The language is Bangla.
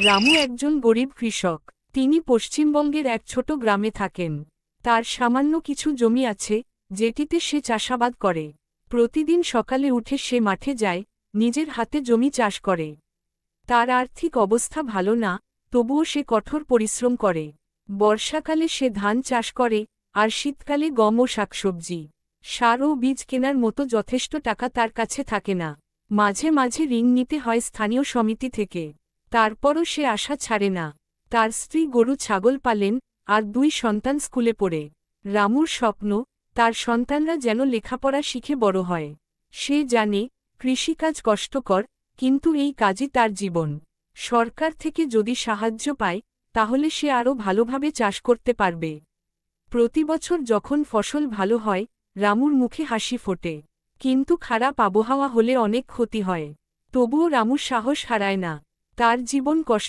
রামু একজন গরিব কৃষক। তিনি পশ্চিমবঙ্গের এক ছোট গ্রামে থাকেন। তার সামান্য কিছু জমি আছে, যেটিতে সে চাষাবাদ করে। প্রতিদিন সকালে উঠে সে মাঠে যায়, নিজের হাতে জমি চাষ করে। তার আর্থিক অবস্থা ভালো না, তবুও সে কঠোর পরিশ্রম করে। বর্ষাকালে সে ধান চাষ করে, আর শীতকালে গম ও শাকসবজি। সার ও বীজ কেনার মতো যথেষ্ট টাকা তার কাছে থাকে না। মাঝে মাঝে ঋণ নিতে হয় স্থানীয় সমিতি থেকে। তারপরও সে আশা ছাড়ে না। তার স্ত্রী গরু ছাগল পালেন, আর 2 সন্তান স্কুলে পড়ে। রামুর স্বপ্ন, তার সন্তানরা যেন লেখাপড়া শিখে বড় হয়। সে জানে, কৃষিকাজ কষ্টকর, কিন্তু এই কাজই তার জীবন। সরকার থেকে যদি সাহায্য পায়, তাহলে সে আরও ভালোভাবে চাষ করতে পারবে। প্রতিবছর যখন ফসল ভালো হয়, রামুর মুখে হাসি ফোটে। কিন্তু খারাপ আবহাওয়া হলে অনেক ক্ষতি হয়। তবুও রামু সাহস হারায় না। তার জীবন কষ্ট।